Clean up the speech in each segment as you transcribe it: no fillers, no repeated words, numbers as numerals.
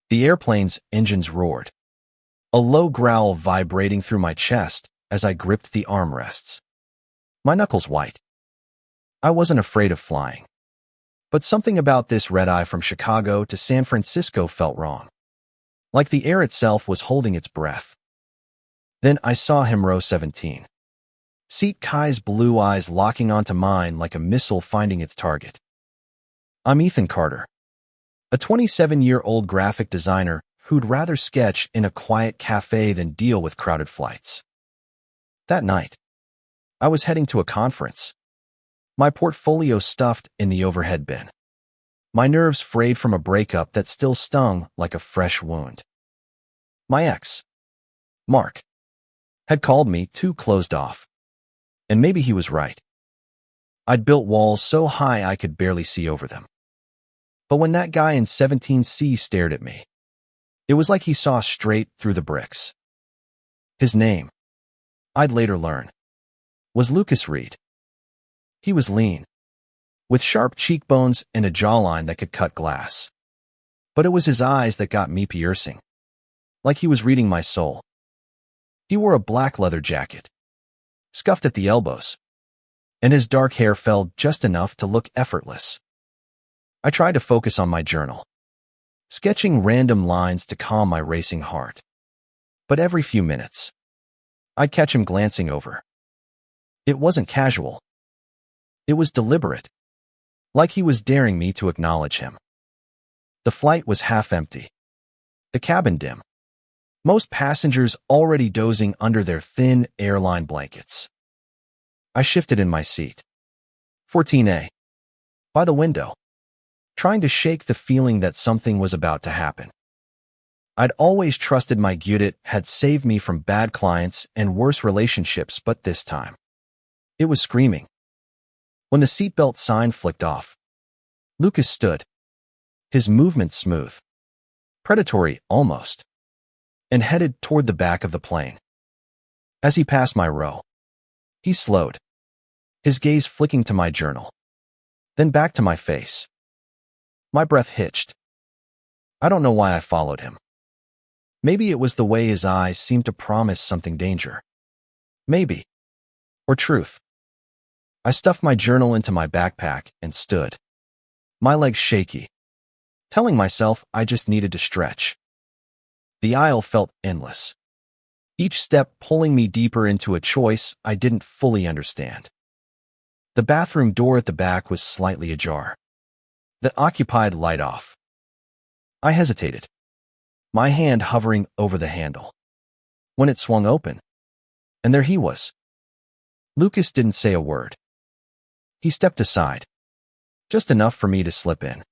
The airplane's engines roared, a low growl vibrating through my chest as I gripped the armrests. My knuckles white. I wasn't afraid of flying. But something about this red-eye from Chicago to San Francisco felt wrong. Like the air itself was holding its breath. Then I saw him, row 17. Seat Kai's blue eyes locking onto mine like a missile finding its target. I'm Ethan Carter, a 27-year-old graphic designer who'd rather sketch in a quiet cafe than deal with crowded flights. That night, I was heading to a conference, my portfolio stuffed in the overhead bin, my nerves frayed from a breakup that still stung like a fresh wound. My ex, Mark, had called me too closed off, and maybe he was right. I'd built walls so high I could barely see over them. But when that guy in 17C stared at me, it was like he saw straight through the bricks. His name, I'd later learn, was Lucas Reed. He was lean, with sharp cheekbones and a jawline that could cut glass. But it was his eyes that got me piercing, like he was reading my soul. He wore a black leather jacket, scuffed at the elbows, and his dark hair fell just enough to look effortless. I tried to focus on my journal, sketching random lines to calm my racing heart. But every few minutes, I'd catch him glancing over. It wasn't casual. It was deliberate, like he was daring me to acknowledge him. The flight was half empty, the cabin dim, most passengers already dozing under their thin airline blankets. I shifted in my seat, 14A, by the window, trying to shake the feeling that something was about to happen. I'd always trusted my gut had saved me from bad clients and worse relationships, but this time, it was screaming. When the seatbelt sign flicked off, Lucas stood, his movement smooth, predatory almost, and headed toward the back of the plane. As he passed my row, he slowed, his gaze flicking to my journal, then back to my face. My breath hitched. I don't know why I followed him. Maybe it was the way his eyes seemed to promise something danger. Maybe. Or truth. I stuffed my journal into my backpack and stood, my legs shaky, telling myself I just needed to stretch. The aisle felt endless, each step pulling me deeper into a choice I didn't fully understand. The bathroom door at the back was slightly ajar, the occupied light off. I hesitated, my hand hovering over the handle, when it swung open, and there he was. Lucas didn't say a word. He stepped aside, just enough for me to slip in.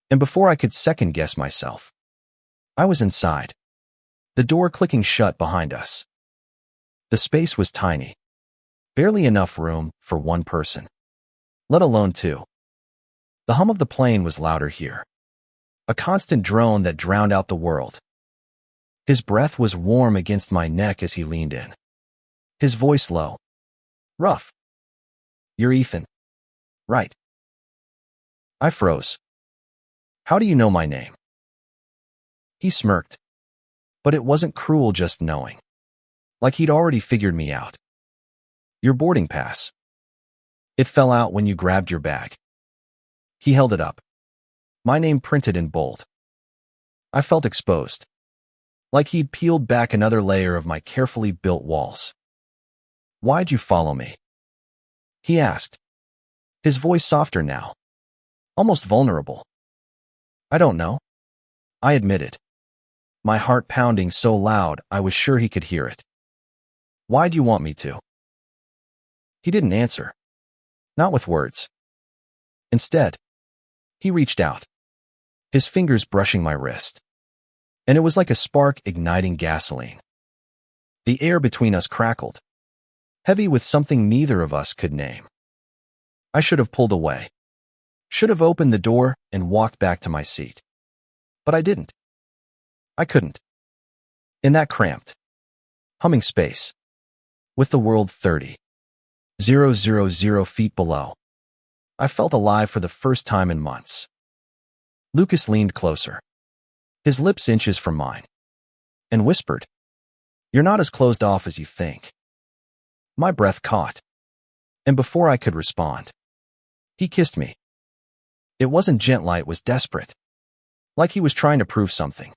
And before I could second-guess myself, I was inside, the door clicking shut behind us. The space was tiny, barely enough room for one person, let alone two. The hum of the plane was louder here, a constant drone that drowned out the world. His breath was warm against my neck as he leaned in, his voice low, rough. "You're Ethan, right?" I froze. "How do you know my name?" He smirked, but it wasn't cruel just knowing, like he'd already figured me out. "Your boarding pass. It fell out when you grabbed your bag." He held it up, my name printed in bold. I felt exposed, like he'd peeled back another layer of my carefully built walls. "Why'd you follow me?" he asked, his voice softer now, almost vulnerable. "I don't know," I admitted, my heart pounding so loud I was sure he could hear it. "Why'd you want me to?" He didn't answer, not with words. Instead, he reached out, his fingers brushing my wrist, and it was like a spark igniting gasoline. The air between us crackled, heavy with something neither of us could name. I should have pulled away, should have opened the door and walked back to my seat. But I didn't. I couldn't. In that cramped, humming space, with the world 30,000 feet below, I felt alive for the first time in months. Lucas leaned closer, his lips inches from mine, and whispered, "You're not as closed off as you think." My breath caught, and before I could respond, he kissed me. It wasn't gentle, it was desperate, like he was trying to prove something,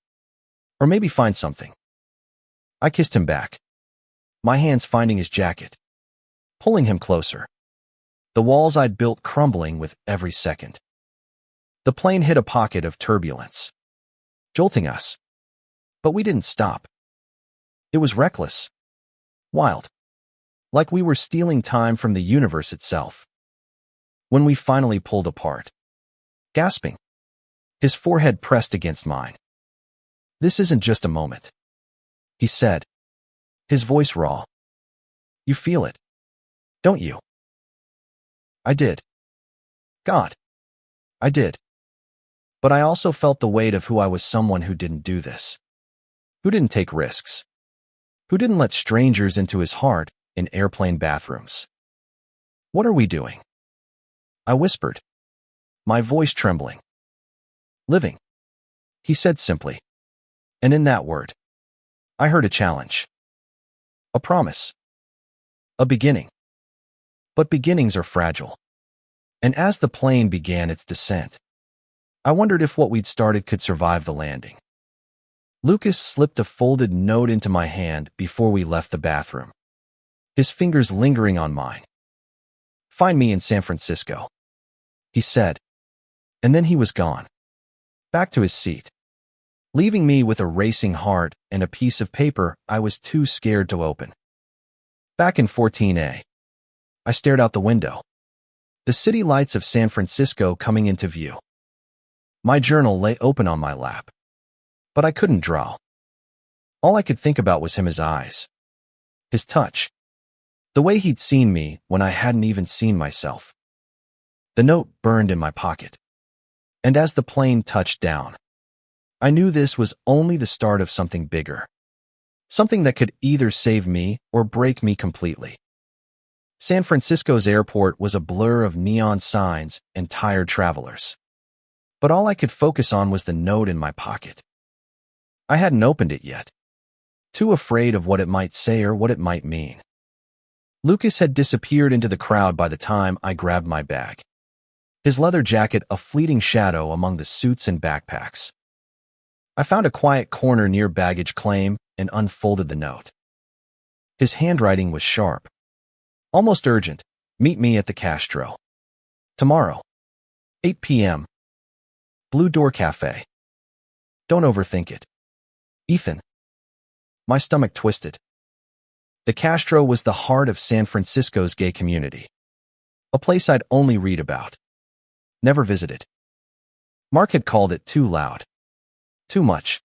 or maybe find something. I kissed him back, my hands finding his jacket, pulling him closer, the walls I'd built crumbling with every second. The plane hit a pocket of turbulence, jolting us, but we didn't stop. It was reckless, wild, like we were stealing time from the universe itself. When we finally pulled apart, gasping, his forehead pressed against mine. "This isn't just a moment," he said, his voice raw. "You feel it, don't you?" I did. God, I did. But I also felt the weight of who I was, someone who didn't do this, who didn't take risks, who didn't let strangers into his heart in airplane bathrooms. "What are we doing?" I whispered, my voice trembling. "Living," he said simply. And in that word, I heard a challenge, a promise, a beginning. But beginnings are fragile. And as the plane began its descent, I wondered if what we'd started could survive the landing. Lucas slipped a folded note into my hand before we left the bathroom, his fingers lingering on mine. "Find me in San Francisco," he said, and then he was gone, back to his seat, leaving me with a racing heart and a piece of paper I was too scared to open. Back in 14A, I stared out the window, the city lights of San Francisco coming into view. My journal lay open on my lap, but I couldn't draw. All I could think about was him, his eyes, his touch, the way he'd seen me when I hadn't even seen myself. The note burned in my pocket, and as the plane touched down, I knew this was only the start of something bigger, something that could either save me or break me completely. San Francisco's airport was a blur of neon signs and tired travelers, but all I could focus on was the note in my pocket. I hadn't opened it yet, too afraid of what it might say or what it might mean. Lucas had disappeared into the crowd by the time I grabbed my bag, his leather jacket a fleeting shadow among the suits and backpacks. I found a quiet corner near baggage claim and unfolded the note. His handwriting was sharp, almost urgent. "Meet me at the Castro. Tomorrow, 8 p.m. Blue Door Cafe. Don't overthink it. Ethan." My stomach twisted. The Castro was the heart of San Francisco's gay community, a place I'd only read about, never visited. Mark had called it too loud, too much,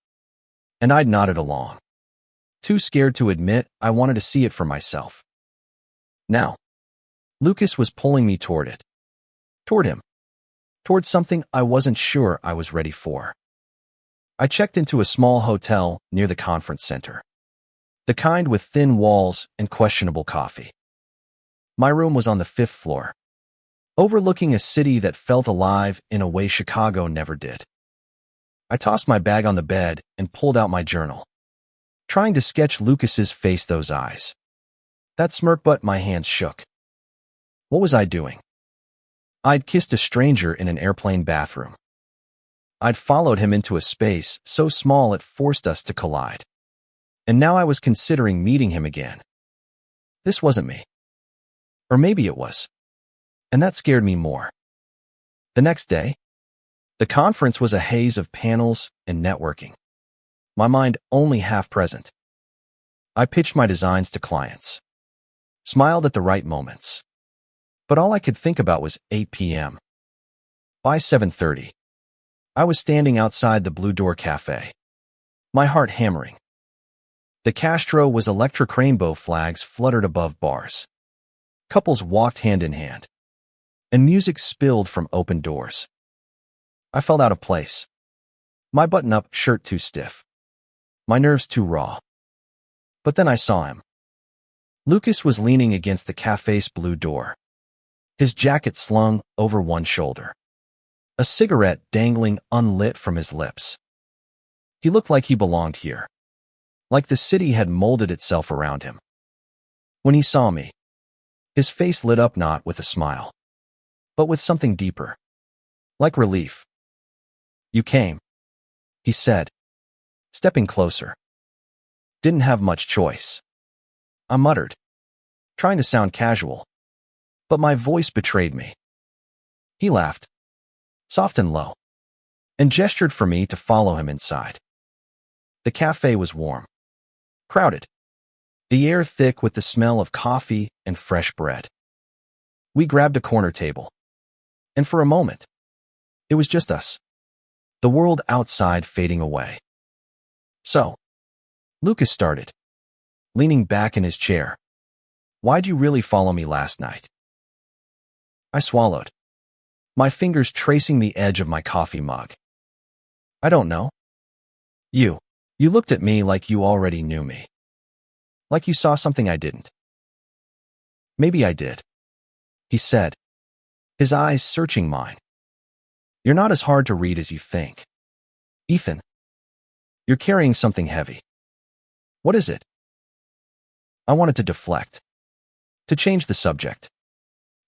and I'd nodded along, too scared to admit I wanted to see it for myself. Now, Lucas was pulling me toward it, toward him, toward something I wasn't sure I was ready for. I checked into a small hotel near the conference center, the kind with thin walls and questionable coffee. My room was on the 5th floor, overlooking a city that felt alive in a way Chicago never did. I tossed my bag on the bed and pulled out my journal, trying to sketch Lucas's face, those eyes, that smirk, but my hands shook. What was I doing? I'd kissed a stranger in an airplane bathroom. I'd followed him into a space so small it forced us to collide. And now I was considering meeting him again. This wasn't me. Or maybe it was. And that scared me more. The next day, the conference was a haze of panels and networking, my mind only half present. I pitched my designs to clients, smiled at the right moments, but all I could think about was 8 p.m. By 7:30, I was standing outside the Blue Door Cafe, my heart hammering. The Castro was electric, rainbow flags fluttered above bars. Couples walked hand in hand, and music spilled from open doors. I felt out of place, my button-up shirt too stiff, my nerves too raw. But then I saw him. Lucas was leaning against the cafe's blue door, his jacket slung over one shoulder, a cigarette dangling unlit from his lips. He looked like he belonged here, like the city had molded itself around him. When he saw me, his face lit up not with a smile, but with something deeper, like relief. "You came," he said, stepping closer. "Didn't have much choice," I muttered, trying to sound casual, but my voice betrayed me. He laughed, soft and low, and gestured for me to follow him inside. The cafe was warm, crowded, the air thick with the smell of coffee and fresh bread. We grabbed a corner table, and for a moment, it was just us, the world outside fading away. "So," Lucas started, leaning back in his chair, "why'd you really follow me last night?" I swallowed, my fingers tracing the edge of my coffee mug. "I don't know. You looked at me like you already knew me. Like you saw something I didn't." "Maybe I did," he said, his eyes searching mine. "You're not as hard to read as you think. Ethan, you're carrying something heavy. What is it?" I wanted to deflect, to change the subject,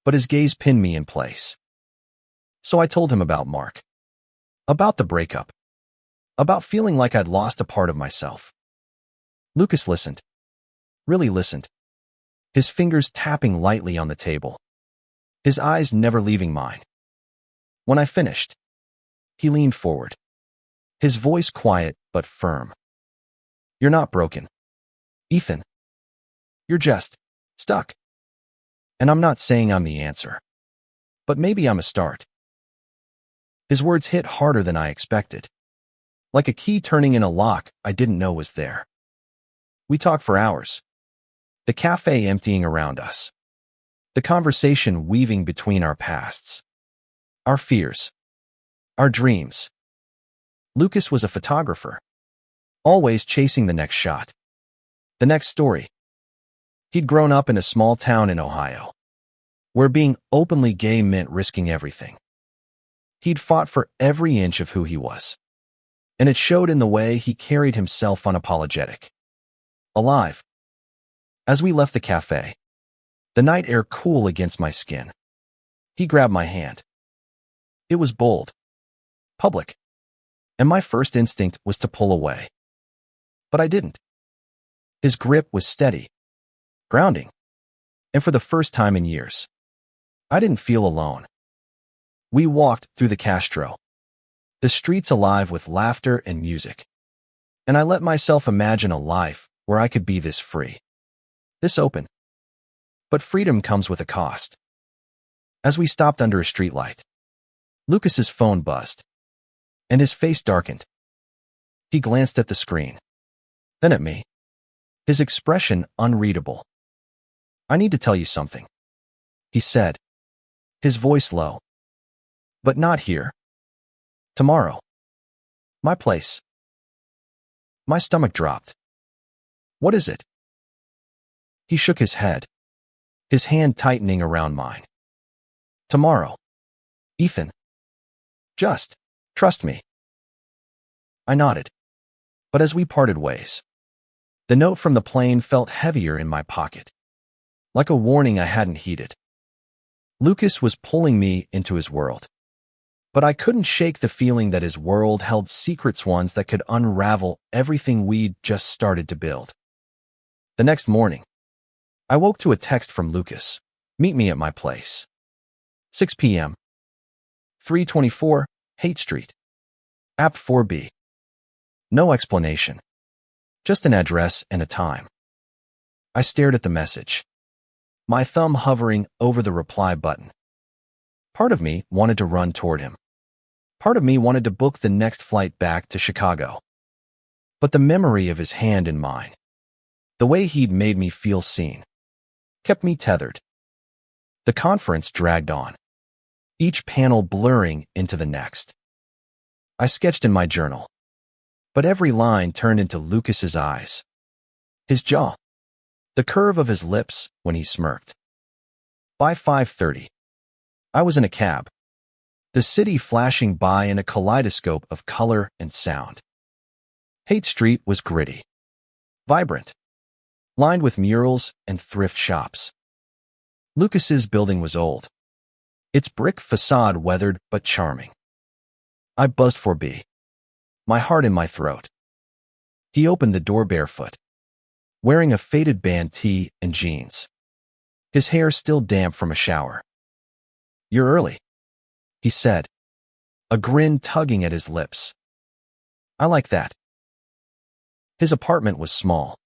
but his gaze pinned me in place. So I told him about Mark, about the breakup, about feeling like I'd lost a part of myself. Lucas listened, really listened, his fingers tapping lightly on the table, his eyes never leaving mine. When I finished, he leaned forward, his voice quiet but firm. "You're not broken, Ethan. You're just stuck. And I'm not saying I'm the answer, but maybe I'm a start." His words hit harder than I expected, like a key turning in a lock I didn't know was there. We talked for hours, the cafe emptying around us, the conversation weaving between our pasts, our fears, our dreams. Lucas was a photographer, always chasing the next shot, the next story. He'd grown up in a small town in Ohio, where being openly gay meant risking everything. He'd fought for every inch of who he was, and it showed in the way he carried himself, unapologetic, alive. As we left the cafe, the night air cool against my skin, he grabbed my hand. It was bold, public, and my first instinct was to pull away. But I didn't. His grip was steady, grounding, and for the first time in years, I didn't feel alone. We walked through the Castro, the streets alive with laughter and music, and I let myself imagine a life where I could be this free, this open. But freedom comes with a cost. As we stopped under a streetlight, Lucas's phone buzzed, and his face darkened. He glanced at the screen, then at me, his expression unreadable. "I need to tell you something," he said, his voice low. "But not here. Tomorrow. My place." My stomach dropped. "What is it?" He shook his head, his hand tightening around mine. "Tomorrow, Ethan. Just trust me." I nodded, but as we parted ways, the note from the plane felt heavier in my pocket, like a warning I hadn't heeded. Lucas was pulling me into his world, but I couldn't shake the feeling that his world held secrets, ones that could unravel everything we'd just started to build. The next morning, I woke to a text from Lucas. "Meet me at my place. 6 p.m. 324 Haight Street. App 4B. No explanation. Just an address and a time." I stared at the message, my thumb hovering over the reply button. Part of me wanted to run toward him. Part of me wanted to book the next flight back to Chicago. But the memory of his hand in mine, the way he'd made me feel seen, kept me tethered. The conference dragged on, each panel blurring into the next. I sketched in my journal, but every line turned into Lucas's eyes, his jaw, the curve of his lips when he smirked. By 5:30, I was in a cab, the city flashing by in a kaleidoscope of color and sound. Haight Street was gritty, vibrant, lined with murals and thrift shops. Lucas's building was old, its brick facade weathered but charming. I buzzed for B, my heart in my throat. He opened the door barefoot, wearing a faded band tee and jeans, his hair still damp from a shower. "You're early," he said, a grin tugging at his lips. "I like that." His apartment was small,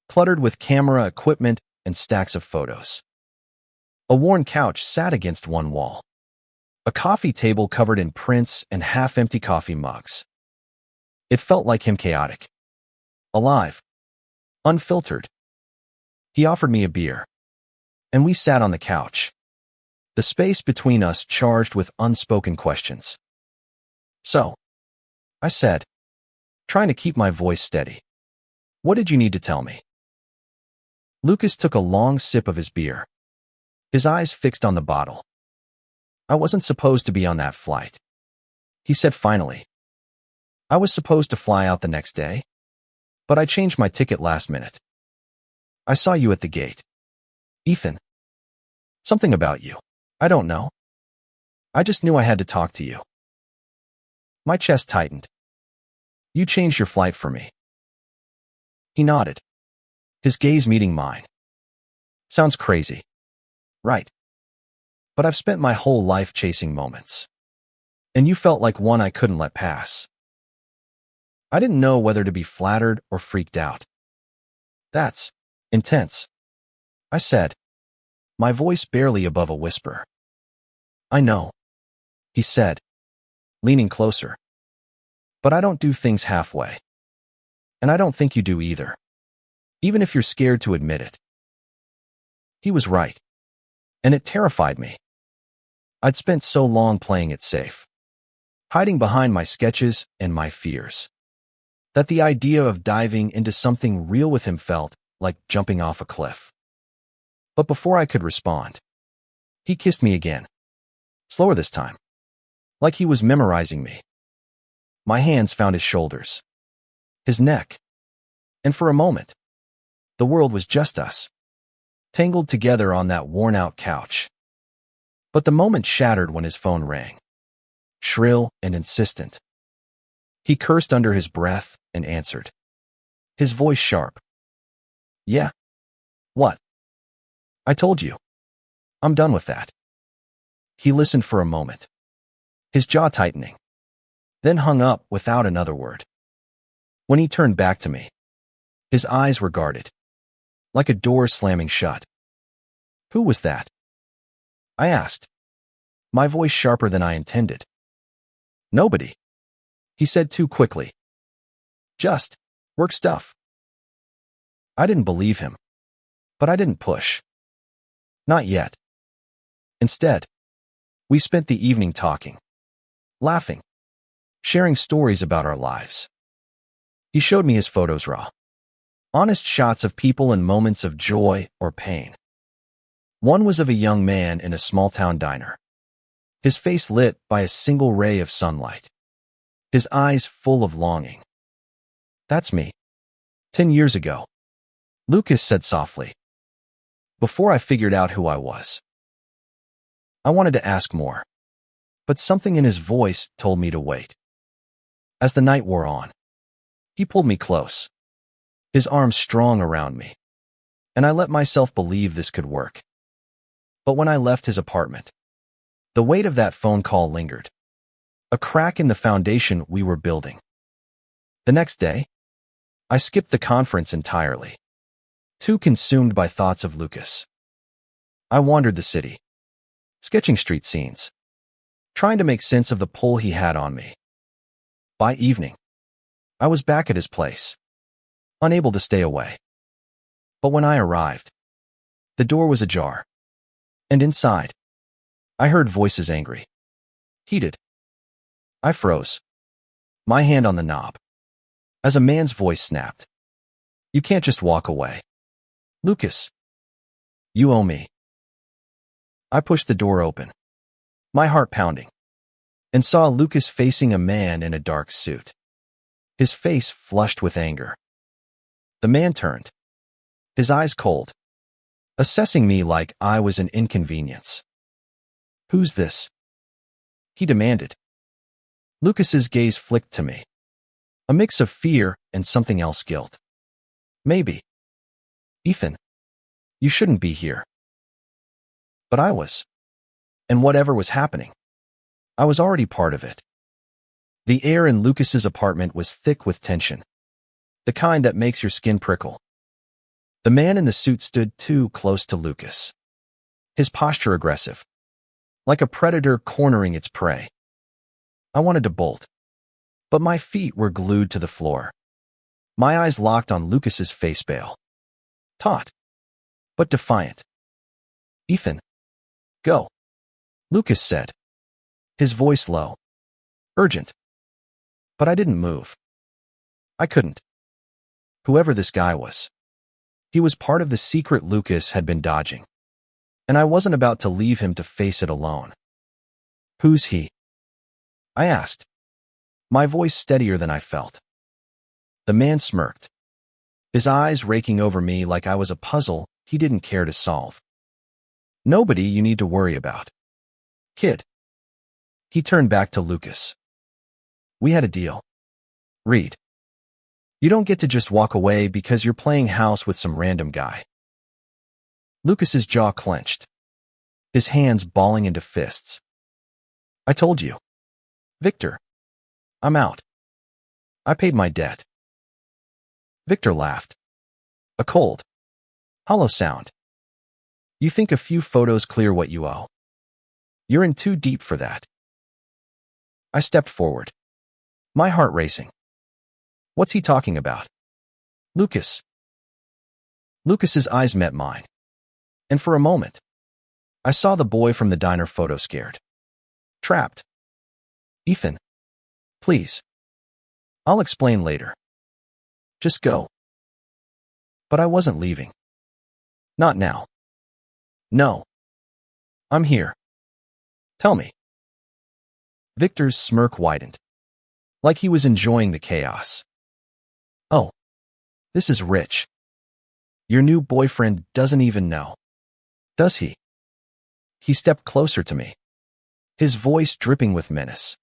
cluttered with camera equipment and stacks of photos. A worn couch sat against one wall, a coffee table covered in prints and half-empty coffee mugs. It felt like him, chaotic, alive, unfiltered. He offered me a beer, and we sat on the couch, the space between us charged with unspoken questions. "So," I said, trying to keep my voice steady, "what did you need to tell me?" Lucas took a long sip of his beer, his eyes fixed on the bottle. "I wasn't supposed to be on that flight," he said finally. "I was supposed to fly out the next day, but I changed my ticket last minute. I saw you at the gate. Ethan. Something about you. I don't know. I just knew I had to talk to you." My chest tightened. "You changed your flight for me." He nodded, his gaze meeting mine. "Sounds crazy, right? But I've spent my whole life chasing moments, and you felt like one I couldn't let pass." I didn't know whether to be flattered or freaked out. "That's intense," I said, my voice barely above a whisper. "I know," he said, leaning closer. "But I don't do things halfway. And I don't think you do either, even if you're scared to admit it." He was right, and it terrified me. I'd spent so long playing it safe, hiding behind my sketches and my fears, that the idea of diving into something real with him felt like jumping off a cliff. But before I could respond, he kissed me again, slower this time, like he was memorizing me. My hands found his shoulders, his neck, and for a moment, the world was just us, tangled together on that worn-out couch. But the moment shattered when his phone rang, shrill and insistent. He cursed under his breath and answered, his voice sharp. "Yeah? What?" "I told you. I'm done with that." He listened for a moment, his jaw tightening, then hung up without another word. When he turned back to me, his eyes were guarded, like a door slamming shut. "Who was that?" I asked, my voice sharper than I intended. "Nobody," he said too quickly. "Just work stuff." I didn't believe him, but I didn't push. Not yet. Instead, we spent the evening talking, laughing, sharing stories about our lives. He showed me his photos raw, honest shots of people in moments of joy or pain. One was of a young man in a small-town diner, his face lit by a single ray of sunlight, his eyes full of longing. "That's me. 10 years ago," Lucas said softly, before I figured out who I was. I wanted to ask more, but something in his voice told me to wait. As the night wore on, he pulled me close, his arms strong around me, and I let myself believe this could work. But when I left his apartment, the weight of that phone call lingered, a crack in the foundation we were building. The next day, I skipped the conference entirely, too consumed by thoughts of Lucas. I wandered the city, sketching street scenes, trying to make sense of the pull he had on me. By evening, I was back at his place, unable to stay away. But when I arrived, the door was ajar, and inside, I heard voices angry, heated. I froze, my hand on the knob, as a man's voice snapped. "You can't just walk away. Lucas, you owe me." I pushed the door open, my heart pounding, and saw Lucas facing a man in a dark suit. his face flushed with anger. The man turned, his eyes cold, assessing me like I was an inconvenience. "Who's this?" he demanded. Lucas's gaze flicked to me, a mix of fear and something else, guilt. "Maybe. Ethan, you shouldn't be here." But I was. And whatever was happening, I was already part of it. The air in Lucas's apartment was thick with tension, the kind that makes your skin prickle. The man in the suit stood too close to Lucas, his posture aggressive, like a predator cornering its prey. I wanted to bolt, but my feet were glued to the floor. My eyes locked on Lucas's face bale. Taut, but defiant. "Ethan, go," Lucas said, his voice low, urgent. But I didn't move. I couldn't. Whoever this guy was, he was part of the secret Lucas had been dodging, and I wasn't about to leave him to face it alone. "Who's he?" I asked, my voice steadier than I felt. The man smirked, his eyes raking over me like I was a puzzle he didn't care to solve. "Nobody you need to worry about, kid." He turned back to Lucas. "We had a deal. Reed. You don't get to just walk away because you're playing house with some random guy." Lucas's jaw clenched, his hands balling into fists. "I told you. Victor. I'm out. I paid my debt." Victor laughed. A cold, hollow sound. "You think a few photos clear what you owe? You're in too deep for that." I stepped forward, my heart racing. "What's he talking about?" "Lucas." Lucas's eyes met mine, and for a moment, I saw the boy from the diner photo scared, trapped. "Ethan, please. I'll explain later. Just go." But I wasn't leaving. Not now. "No. I'm here. Tell me." Victor's smirk widened, like he was enjoying the chaos. "Oh, this is rich. Your new boyfriend doesn't even know, does he?" He stepped closer to me, his voice dripping with menace.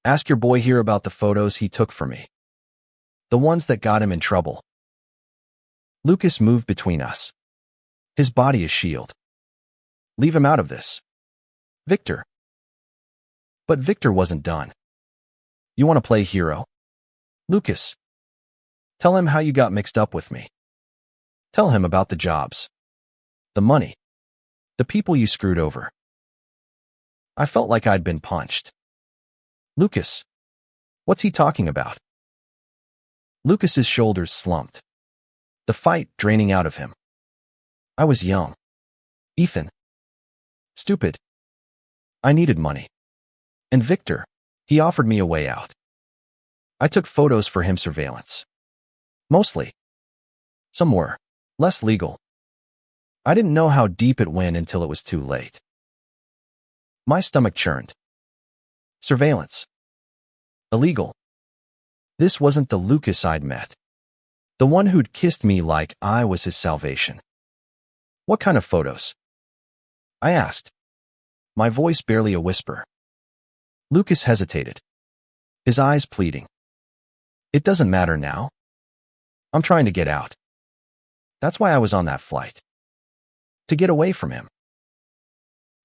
"Ask your boy here about the photos he took for me. The ones that got him in trouble." Lucas moved between us, his body a shield. "Leave him out of this. Victor." But Victor wasn't done. "You want to play hero? Lucas, tell him how you got mixed up with me. Tell him about the jobs, the money, the people you screwed over." I felt like I'd been punched. "Lucas, what's he talking about?" Lucas's shoulders slumped, the fight draining out of him. I was young. Ethan. Stupid. I needed money. And Victor, he offered me a way out. I took photos for him, surveillance. Mostly. Some were less legal. I didn't know how deep it went until it was too late. My stomach churned. Surveillance. Illegal. This wasn't the Lucas I'd met, the one who'd kissed me like I was his salvation. "What kind of photos?" I asked, my voice barely a whisper. Lucas hesitated, his eyes pleading. "It doesn't matter now. I'm trying to get out. That's why I was on that flight. To get away from him."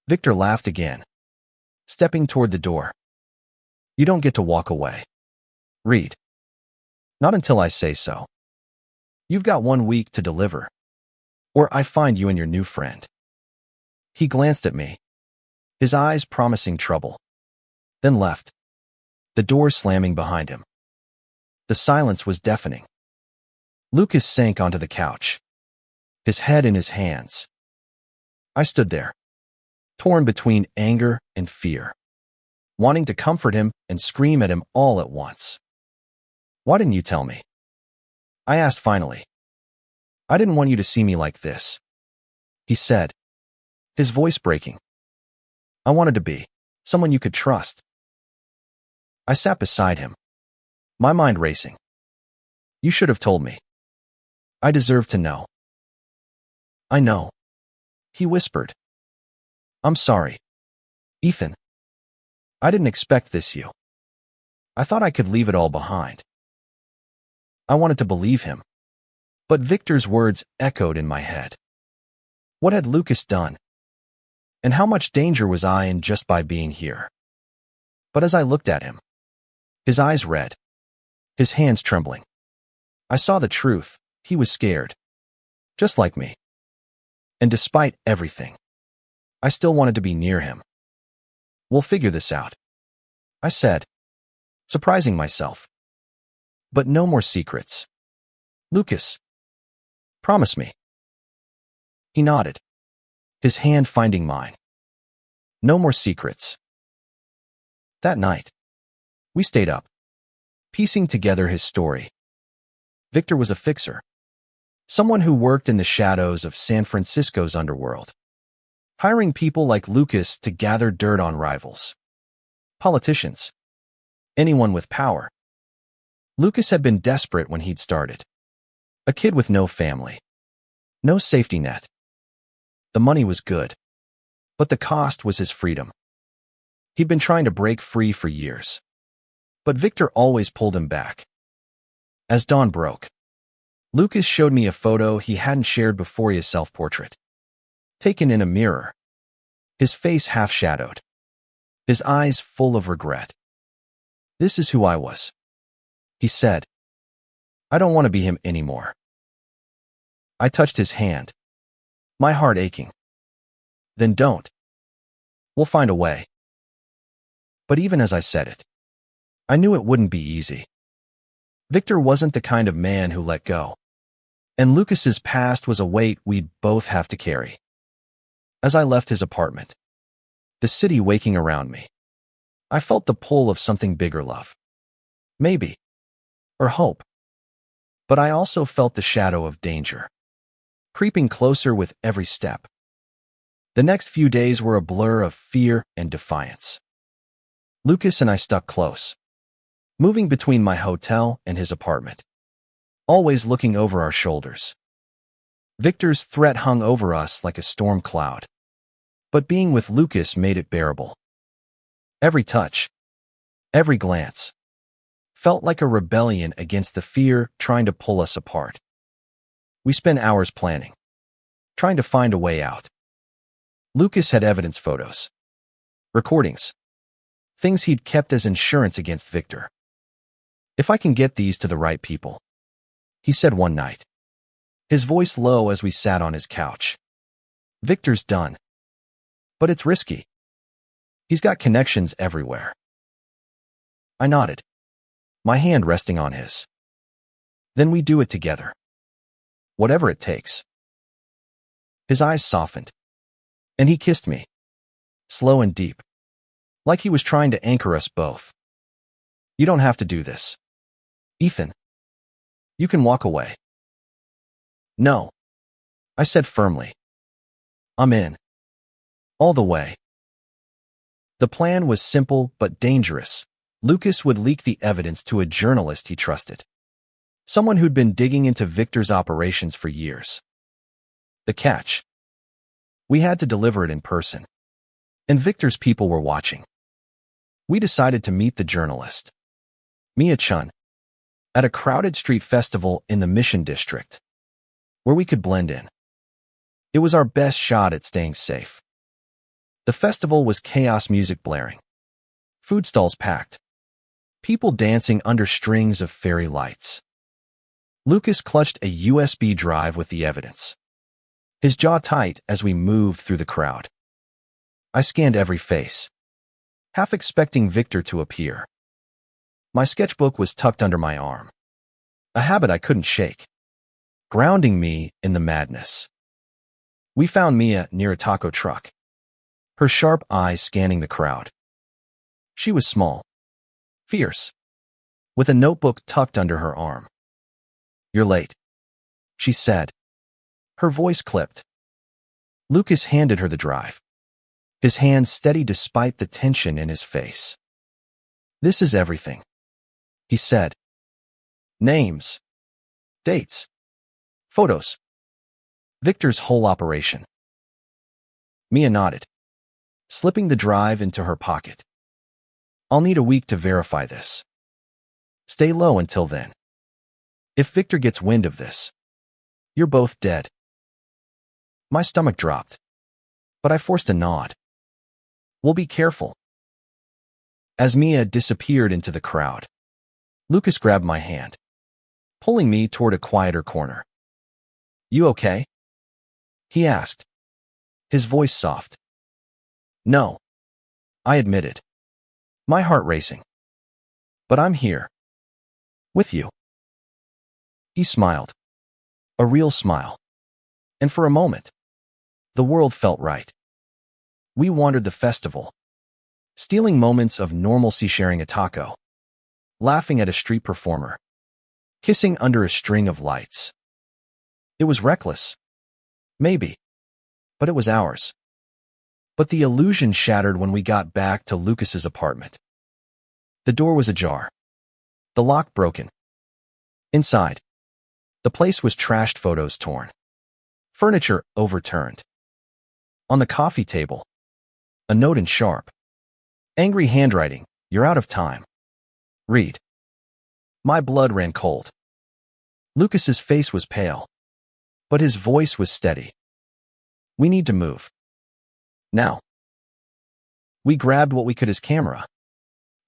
Victor laughed again, stepping toward the door. "You don't get to walk away, Reed. Not until I say so. You've got 1 week to deliver, or I find you and your new friend." He glanced at me, his eyes promising trouble, then left, the door slamming behind him. The silence was deafening. Lucas sank onto the couch, his head in his hands. I stood there, torn between anger and fear, wanting to comfort him and scream at him all at once. "Why didn't you tell me?" I asked finally. "I didn't want you to see me like this," he said, his voice breaking. "I wanted to be someone you could trust." I sat beside him, My mind racing. You should have told me. I deserve to know. I know. He whispered. I'm sorry. Ethan. I didn't expect this you. I thought I could leave it all behind. I wanted to believe him. But Victor's words echoed in my head. What had Lucas done? And how much danger was I in just by being here? But as I looked at him, his eyes red, his hands trembling, I saw the truth. He was scared. Just like me. And despite everything, I still wanted to be near him. We'll figure this out, I said, surprising myself. But no more secrets. Lucas, promise me. He nodded, his hand finding mine. No more secrets. That night, we stayed up, piecing together his story. Victor was a fixer, someone who worked in the shadows of San Francisco's underworld, hiring people like Lucas to gather dirt on rivals, politicians, anyone with power. Lucas had been desperate when he'd started. A kid with no family, no safety net. The money was good, but the cost was his freedom. He'd been trying to break free for years, but Victor always pulled him back. As dawn broke, Lucas showed me a photo he hadn't shared before, his self-portrait, taken in a mirror, his face half-shadowed, his eyes full of regret. This is who I was, he said. I don't want to be him anymore. I touched his hand, my heart aching. Then don't. We'll find a way. But even as I said it, I knew it wouldn't be easy. Victor wasn't the kind of man who let go, and Lucas's past was a weight we'd both have to carry. As I left his apartment, the city waking around me, I felt the pull of something bigger, love. Maybe. Or hope. But I also felt the shadow of danger, creeping closer with every step. The next few days were a blur of fear and defiance. Lucas and I stuck close, moving between my hotel and his apartment, always looking over our shoulders. Victor's threat hung over us like a storm cloud, but being with Lucas made it bearable. Every touch, every glance, felt like a rebellion against the fear trying to pull us apart. We spent hours planning, trying to find a way out. Lucas had evidence photos, recordings, things he'd kept as insurance against Victor. If I can get these to the right people, he said one night, his voice low as we sat on his couch. Victor's done. But it's risky. He's got connections everywhere. I nodded, my hand resting on his. Then we do it together. Whatever it takes. His eyes softened, and he kissed me, slow and deep, like he was trying to anchor us both. You don't have to do this, Ethan. You can walk away. No, I said firmly. I'm in. All the way. The plan was simple but dangerous. Lucas would leak the evidence to a journalist he trusted, someone who'd been digging into Victor's operations for years. The catch: we had to deliver it in person, and Victor's people were watching. We decided to meet the journalist, Mia Chun, at a crowded street festival in the Mission District, where we could blend in. It was our best shot at staying safe. The festival was chaos music blaring, food stalls packed, people dancing under strings of fairy lights. Lucas clutched a USB drive with the evidence, his jaw tight as we moved through the crowd. I scanned every face, half expecting Victor to appear. My sketchbook was tucked under my arm, a habit I couldn't shake, grounding me in the madness. We found Mia near a taco truck, her sharp eyes scanning the crowd. She was small, fierce, with a notebook tucked under her arm. You're late, she said. Her voice clipped. Lucas handed her the drive, his hand steady despite the tension in his face. This is everything, he said, Names, dates, photos. Victor's whole operation. Mia nodded, slipping the drive into her pocket. I'll need a week to verify this. Stay low until then. If Victor gets wind of this, you're both dead. My stomach dropped, but I forced a nod. We'll be careful. As Mia disappeared into the crowd, Lucas grabbed my hand, pulling me toward a quieter corner. You okay? He asked, his voice soft. No, I admitted, my heart racing. But I'm here. With you. He smiled. A real smile. And for a moment, the world felt right. We wandered the festival, stealing moments of normalcy, sharing a taco, laughing at a street performer, kissing under a string of lights. It was reckless. Maybe. But it was ours. But the illusion shattered when we got back to Lucas's apartment. The door was ajar. The lock broken. Inside, the place was trashed, photos torn, furniture overturned. On the coffee table, a note in sharp, angry handwriting, "You're out of time. Read." My blood ran cold. Lucas's face was pale, but his voice was steady. We need to move. Now. We grabbed what we could: his camera,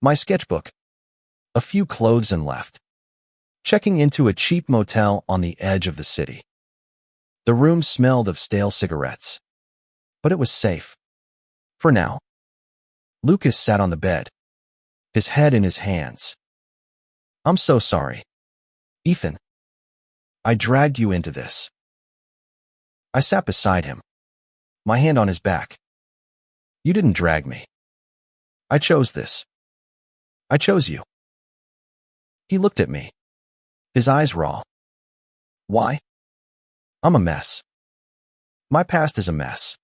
my sketchbook, a few clothes, and left, checking into a cheap motel on the edge of the city. The room smelled of stale cigarettes, but it was safe. For now. Lucas sat on the bed, his head in his hands. I'm so sorry. Ethan. I dragged you into this. I sat beside him, my hand on his back. You didn't drag me. I chose this. I chose you. He looked at me, his eyes raw. Why? I'm a mess. My past is a mess.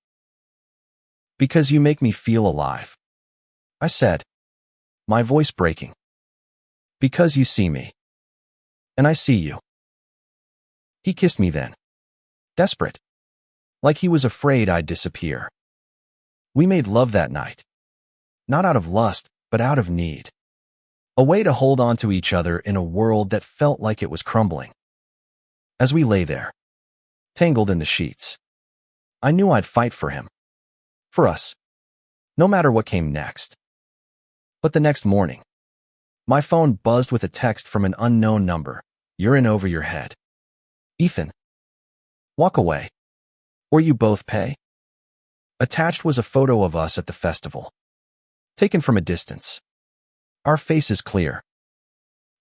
Because you make me feel alive, I said, my voice breaking. Because you see me. And I see you. He kissed me then, desperate, like he was afraid I'd disappear. We made love that night, not out of lust, but out of need. A way to hold on to each other in a world that felt like it was crumbling. As we lay there, tangled in the sheets, I knew I'd fight for him. For us. No matter what came next. But the next morning, my phone buzzed with a text from an unknown number. You're in over your head. Ethan. Walk away. Or you both pay. Attached was a photo of us at the festival, taken from a distance. Our faces clear.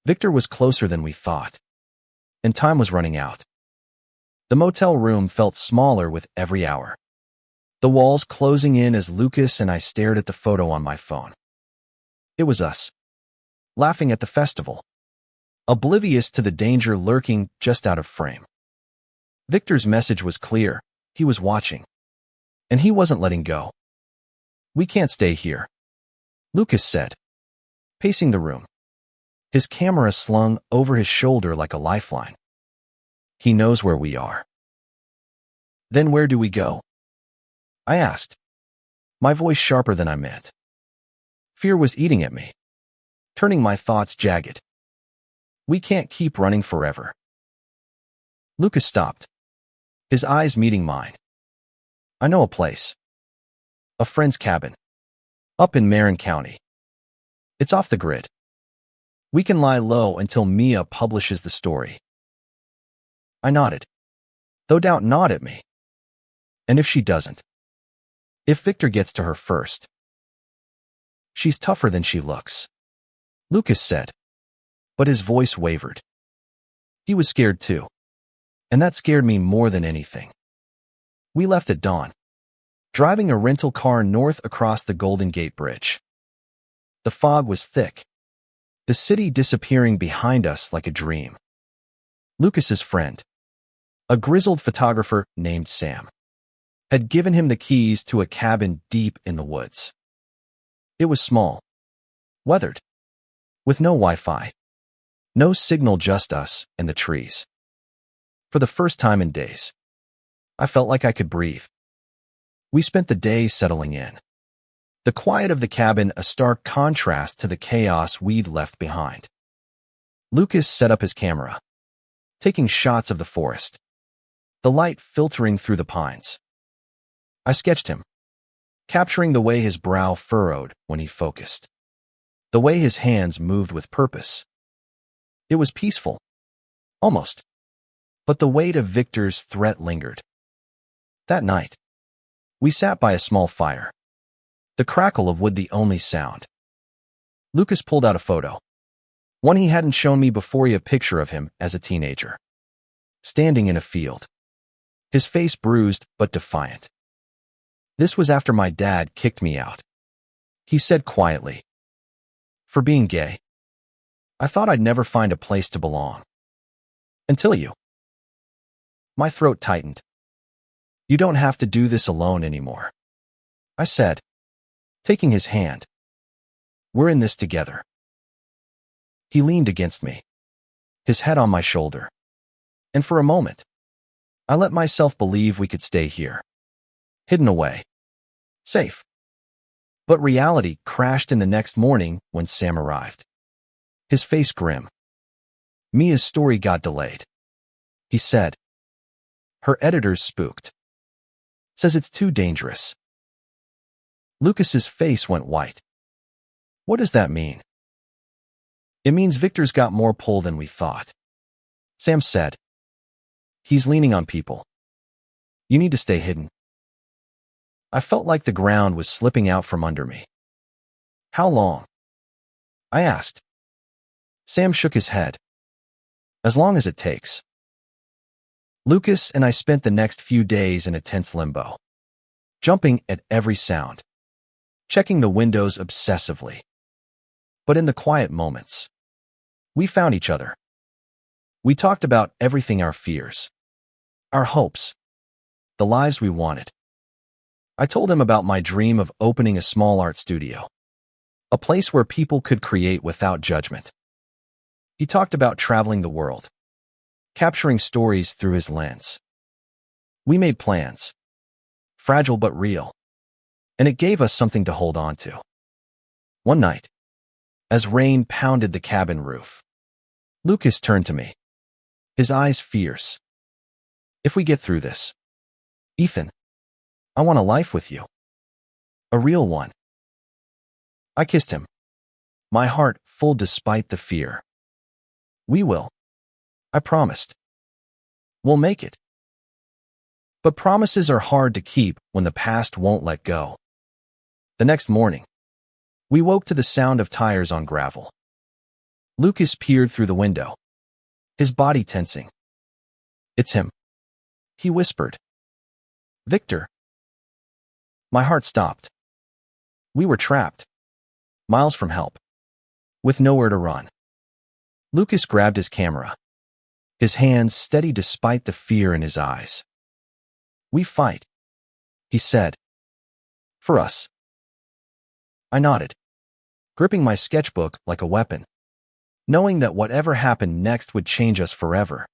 Victor was closer than we thought, and time was running out. The motel room felt smaller with every hour, the walls closing in as Lucas and I stared at the photo on my phone. It was us, laughing at the festival, oblivious to the danger lurking just out of frame. Victor's message was clear. He was watching, and he wasn't letting go. We can't stay here, Lucas said, pacing the room, his camera slung over his shoulder like a lifeline. He knows where we are. Then where do we go? I asked, my voice sharper than I meant. Fear was eating at me, turning my thoughts jagged. We can't keep running forever. Lucas stopped, his eyes meeting mine. I know a place. A friend's cabin. Up in Marin County. It's off the grid. We can lie low until Mia publishes the story. I nodded, though doubt gnawed at me. And if she doesn't? If Victor gets to her first? She's tougher than she looks, Lucas said, but his voice wavered. He was scared too, and that scared me more than anything. We left at dawn, driving a rental car north across the Golden Gate Bridge. The fog was thick, the city disappearing behind us like a dream. Lucas's friend, a grizzled photographer named Sam, had given him the keys to a cabin deep in the woods. It was small, weathered, with no Wi-Fi, No signal, just us and the trees. For the first time in days, I felt like I could breathe. We spent the day settling in. The quiet of the cabin, a stark contrast to the chaos we'd left behind. Lucas set up his camera, taking shots of the forest, the light filtering through the pines. I sketched him, capturing the way his brow furrowed when he focused, the way his hands moved with purpose. It was peaceful, almost, but the weight of Victor's threat lingered. That night, we sat by a small fire, the crackle of wood the only sound. Lucas pulled out a photo, one he hadn't shown me before, a picture of him as a teenager, standing in a field, his face bruised but defiant. This was after my dad kicked me out. He said quietly, "For being gay. I thought I'd never find a place to belong. Until you." My throat tightened. "You don't have to do this alone anymore," I said, taking his hand. "We're in this together." He leaned against me, his head on my shoulder, and for a moment, I let myself believe we could stay here, hidden away, safe. But reality crashed in the next morning when Sam arrived, his face grim. "Mia's story got delayed," he said. "Her editors spooked. Says it's too dangerous." Lucas's face went white. "What does that mean?" "It means Victor's got more pull than we thought," Sam said. "He's leaning on people. You need to stay hidden." I felt like the ground was slipping out from under me. "How long?" I asked. Sam shook his head. "As long as it takes." Lucas and I spent the next few days in a tense limbo, jumping at every sound, checking the windows obsessively. But in the quiet moments, we found each other. We talked about everything: our fears, our hopes, the lives we wanted. I told him about my dream of opening a small art studio, a place where people could create without judgment. He talked about traveling the world, capturing stories through his lens. We made plans, fragile but real, and it gave us something to hold on to. One night, as rain pounded the cabin roof, Lucas turned to me, his eyes fierce. "If we get through this, Ethan, I want a life with you. A real one." I kissed him, my heart full despite the fear. "We will," I promised. "We'll make it." But promises are hard to keep when the past won't let go. The next morning, we woke to the sound of tires on gravel. Lucas peered through the window, his body tensing. "It's him," he whispered. "Victor." My heart stopped. We were trapped, miles from help, with nowhere to run. Lucas grabbed his camera, his hands steady despite the fear in his eyes. "We fight," he said. "For us." I nodded, gripping my sketchbook like a weapon, knowing that whatever happened next would change us forever.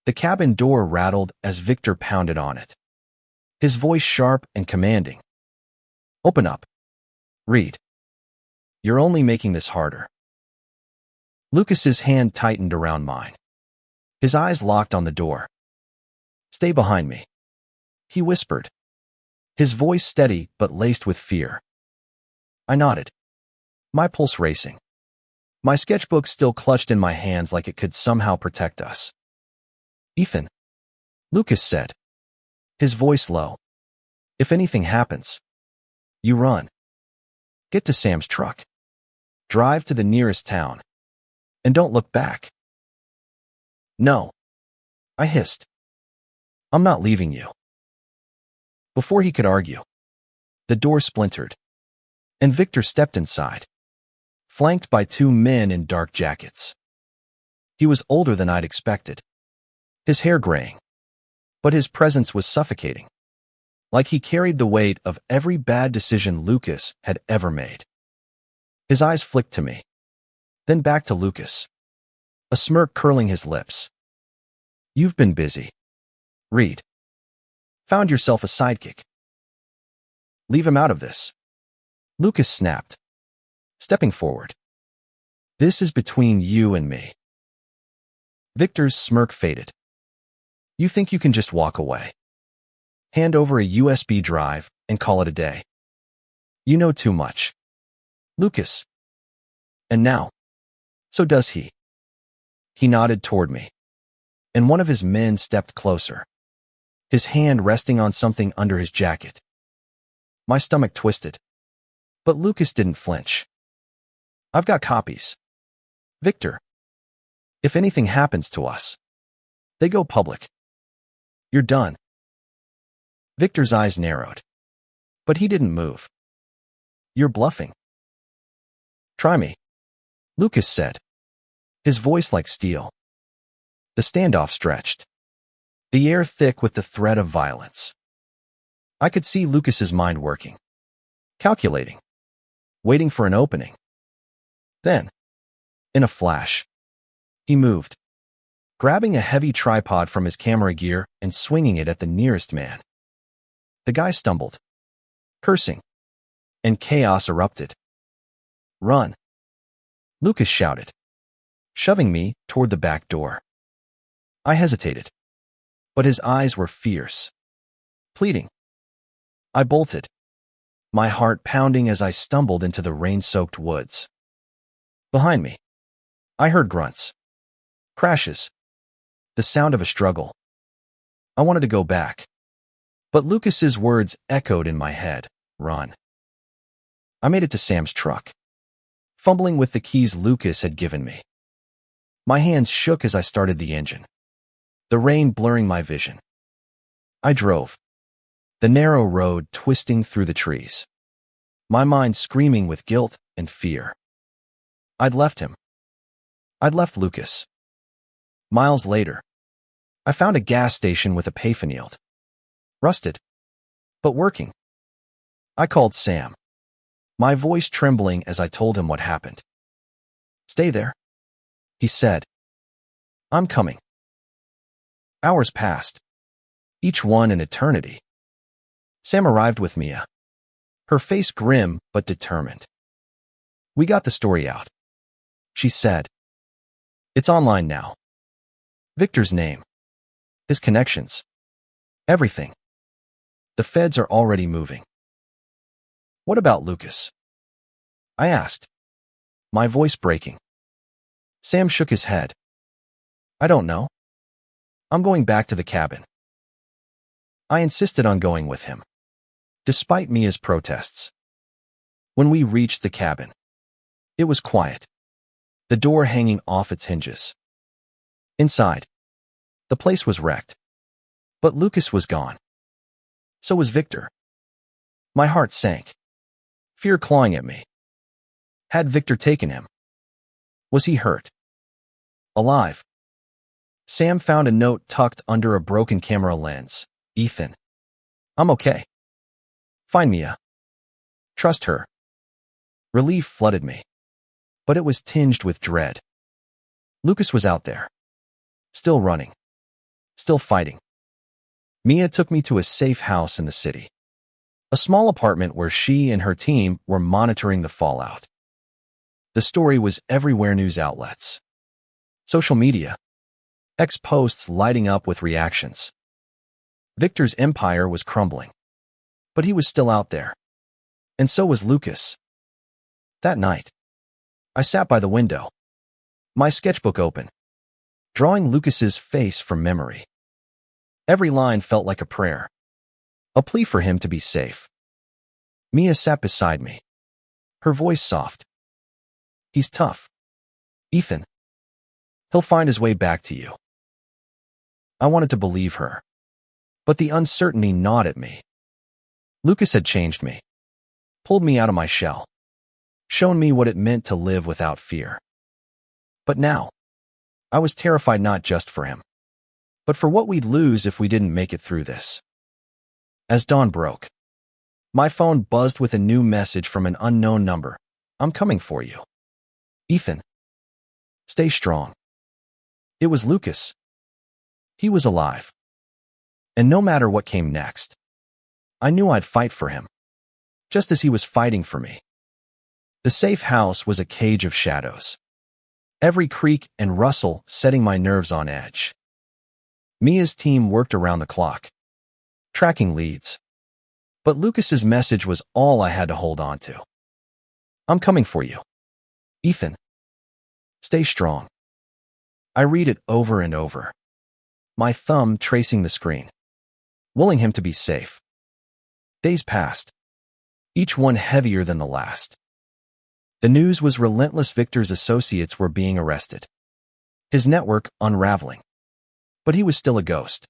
The cabin door rattled as Victor pounded on it, his voice sharp and commanding. "Open up. Read. You're only making this harder." Lucas's hand tightened around mine. His eyes locked on the door. "Stay behind me," he whispered, his voice steady but laced with fear. I nodded, my pulse racing, my sketchbook still clutched in my hands like it could somehow protect us. "Ethan," Lucas said, his voice low, "if anything happens, you run. Get to Sam's truck. Drive to the nearest town. And don't look back." "No," I hissed. "I'm not leaving you." Before he could argue, the door splintered, and Victor stepped inside, flanked by two men in dark jackets. He was older than I'd expected, his hair graying, but his presence was suffocating, like he carried the weight of every bad decision Lucas had ever made. His eyes flicked to me, then back to Lucas. a smirk curling his lips. You've been busy. Read. Found yourself a sidekick. Leave him out of this. Lucas snapped, stepping forward. This is between you and me. Victor's smirk faded. You think you can just walk away? Hand over a USB drive and call it a day. You know too much. Lucas. And now? So does he. He nodded toward me, and one of his men stepped closer, his hand resting on something under his jacket. My stomach twisted, but Lucas didn't flinch. I've got copies. Victor. If anything happens to us, they go public. You're done. Victor's eyes narrowed, but he didn't move. You're bluffing. Try me, Lucas said, his voice like steel. The standoff stretched, the air thick with the threat of violence. I could see Lucas's mind working, calculating, waiting for an opening. Then, in a flash, he moved, grabbing a heavy tripod from his camera gear and swinging it at the nearest man. The guy stumbled, cursing, and chaos erupted. Run, Lucas shouted, shoving me toward the back door. I hesitated, but his eyes were fierce, pleading. I bolted, my heart pounding as I stumbled into the rain-soaked woods. Behind me, I heard grunts, crashes, the sound of a struggle. I wanted to go back, but Lucas's words echoed in my head. Run. I made it to Sam's truck, fumbling with the keys Lucas had given me. My hands shook as I started the engine, the rain blurring my vision. I drove, the narrow road twisting through the trees, my mind screaming with guilt and fear. I'd left him. I'd left Lucas. Miles later, I found a gas station with a payphone, rusted, but working. I called Sam, my voice trembling as I told him what happened. Stay there, he said. I'm coming. Hours passed, each one an eternity. Sam arrived with Mia, her face grim but determined. We got the story out, she said. It's online now. Victor's name, his connections, everything. The feds are already moving. What about Lucas? I asked, my voice breaking. Sam shook his head. I don't know. I'm going back to the cabin. I insisted on going with him, despite Mia's protests. When we reached the cabin, it was quiet, the door hanging off its hinges. Inside, the place was wrecked, but Lucas was gone. So was Victor. My heart sank, fear clawing at me. Had Victor taken him? Was he hurt? Alive? Sam found a note tucked under a broken camera lens. Ethan. I'm okay. Find Mia. Trust her. Relief flooded me, but it was tinged with dread. Lucas was out there, still running, still fighting. Mia took me to a safe house in the city, a small apartment where she and her team were monitoring the fallout. The story was everywhere: news outlets, social media, ex-posts lighting up with reactions. Victor's empire was crumbling, but he was still out there, and so was Lucas. That night, I sat by the window, my sketchbook open, drawing Lucas's face from memory. Every line felt like a prayer, a plea for him to be safe. Mia sat beside me, her voice soft. He's tough, Ethan. He'll find his way back to you. I wanted to believe her, but the uncertainty gnawed at me. Lucas had changed me, pulled me out of my shell, shown me what it meant to live without fear. But now, I was terrified not just for him, but for what we'd lose if we didn't make it through this. As dawn broke, my phone buzzed with a new message from an unknown number. I'm coming for you. Ethan. Stay strong. It was Lucas. He was alive. And no matter what came next, I knew I'd fight for him, just as he was fighting for me. The safe house was a cage of shadows, every creak and rustle setting my nerves on edge. Mia's team worked around the clock, tracking leads. But Lucas's message was all I had to hold on to. I'm coming for you, Ethan. Stay strong. I read it over and over, my thumb tracing the screen, willing him to be safe. Days passed, each one heavier than the last. The news was relentless. Victor's associates were being arrested, his network unraveling. But he was still a ghost.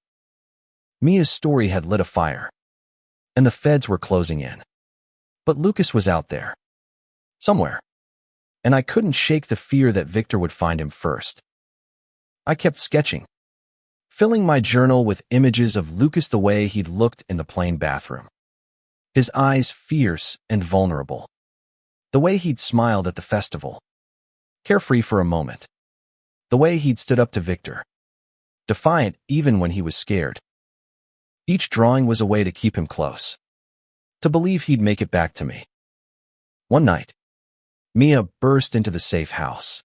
Mia's story had lit a fire, and the feds were closing in. But Lucas was out there, somewhere, and I couldn't shake the fear that Victor would find him first. I kept sketching, filling my journal with images of Lucas the way he'd looked in the plain bathroom. His eyes fierce and vulnerable. The way he'd smiled at the festival, carefree for a moment. The way he'd stood up to Victor, defiant even when he was scared. Each drawing was a way to keep him close, to believe he'd make it back to me. One night, Mia burst into the safe house,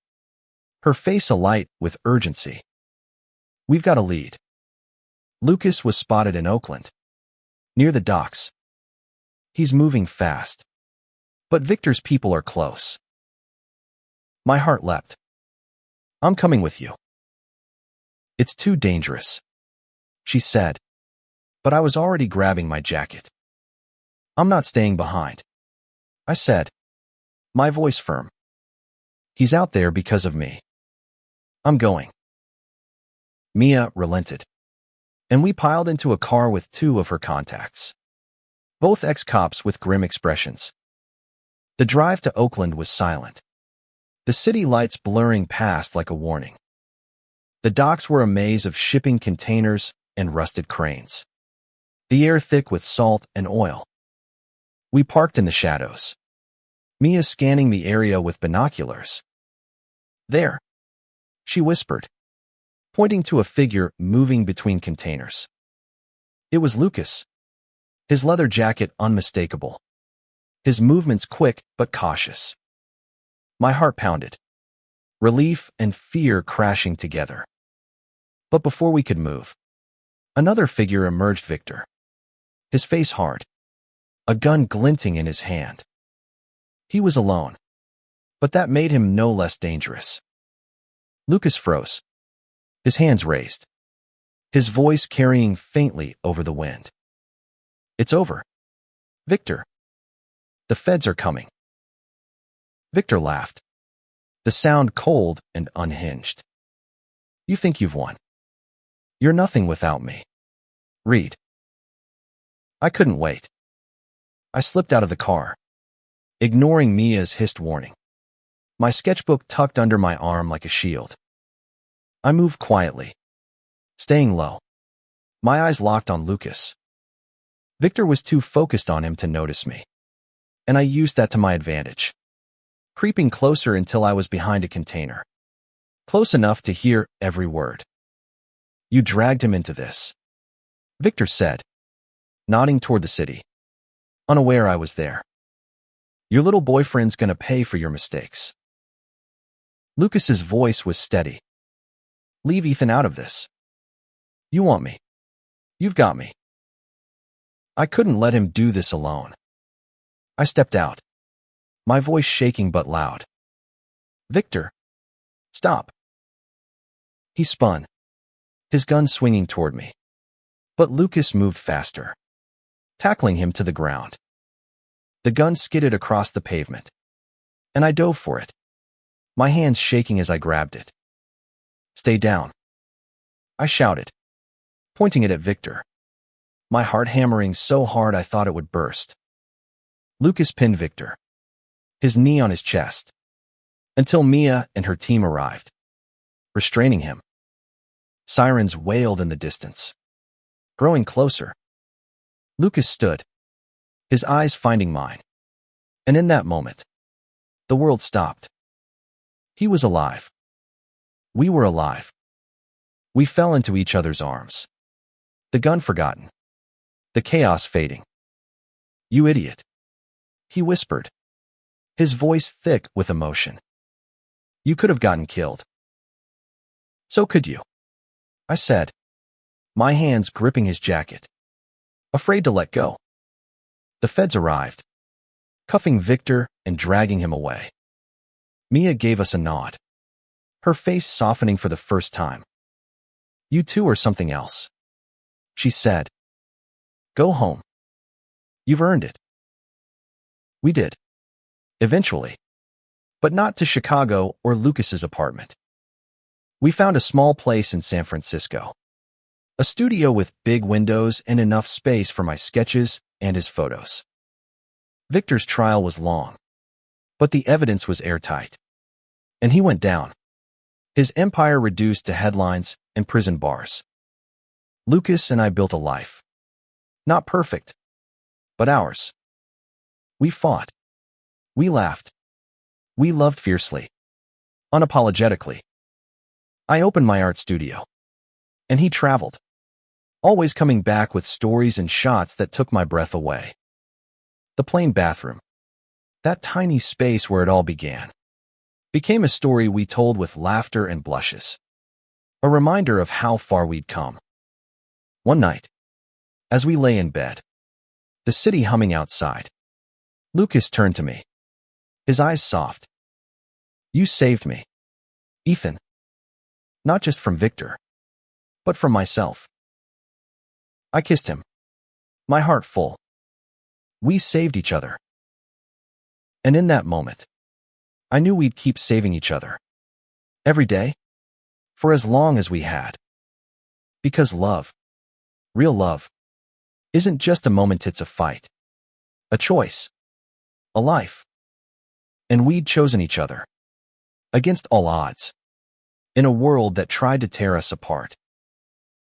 her face alight with urgency. We've got a lead. Lucas was spotted in Oakland, near the docks. He's moving fast, but Victor's people are close. My heart leapt. I'm coming with you. It's too dangerous, she said, but I was already grabbing my jacket. I'm not staying behind, I said, my voice firm. He's out there because of me. I'm going. Mia relented, and we piled into a car with two of her contacts, both ex-cops with grim expressions. The drive to Oakland was silent, the city lights blurring past like a warning. The docks were a maze of shipping containers and rusted cranes, the air thick with salt and oil. We parked in the shadows, Mia scanning the area with binoculars. There, she whispered, pointing to a figure moving between containers. It was Lucas, his leather jacket unmistakable, his movements quick but cautious. My heart pounded, relief and fear crashing together. But before we could move, another figure emerged. Victor, his face hard, a gun glinting in his hand. He was alone, but that made him no less dangerous. Lucas froze, his hands raised, his voice carrying faintly over the wind. It's over, Victor. The feds are coming. Victor laughed, the sound cold and unhinged. You think you've won? You're nothing without me. Read. I couldn't wait. I slipped out of the car, ignoring Mia's hissed warning, my sketchbook tucked under my arm like a shield. I moved quietly, staying low, my eyes locked on Lucas. Victor was too focused on him to notice me, and I used that to my advantage, creeping closer until I was behind a container, close enough to hear every word. You dragged him into this, Victor said, nodding toward the city, unaware I was there. Your little boyfriend's gonna pay for your mistakes. Lucas's voice was steady. Leave Ethan out of this. You want me. You've got me. I couldn't let him do this alone. I stepped out, my voice shaking but loud. Victor, stop. He spun, his gun swinging toward me. But Lucas moved faster, tackling him to the ground. The gun skidded across the pavement, and I dove for it, my hands shaking as I grabbed it. Stay down, I shouted, pointing it at Victor, my heart hammering so hard I thought it would burst. Lucas pinned Victor, his knee on his chest, until Mia and her team arrived, restraining him. Sirens wailed in the distance, growing closer. Lucas stood, his eyes finding mine, and in that moment, the world stopped. He was alive. We were alive. We fell into each other's arms. The gun forgotten. The chaos fading. "You idiot," he whispered, his voice thick with emotion. "You could have gotten killed." "So could you," I said, my hands gripping his jacket, afraid to let go. The feds arrived, cuffing Victor and dragging him away. Mia gave us a nod, her face softening for the first time. "You two are something else," she said. "Go home. You've earned it." We did. Eventually. But not to Chicago or Lucas's apartment. We found a small place in San Francisco. A studio with big windows and enough space for my sketches and his photos. Victor's trial was long, but the evidence was airtight. And he went down. His empire reduced to headlines and prison bars. Lucas and I built a life. Not perfect, but ours. We fought. We laughed. We loved fiercely. Unapologetically. I opened my art studio. And he traveled. Always coming back with stories and shots that took my breath away. The plain bathroom, that tiny space where it all began, became a story we told with laughter and blushes. A reminder of how far we'd come. One night, as we lay in bed, the city humming outside, Lucas turned to me, his eyes soft. "You saved me, Ethan. Not just from Victor, but from myself." I kissed him, my heart full. We saved each other. And in that moment, I knew we'd keep saving each other. Every day, for as long as we had. Because love, real love, isn't just a moment, it's a fight. A choice. A life. And we'd chosen each other. Against all odds. In a world that tried to tear us apart.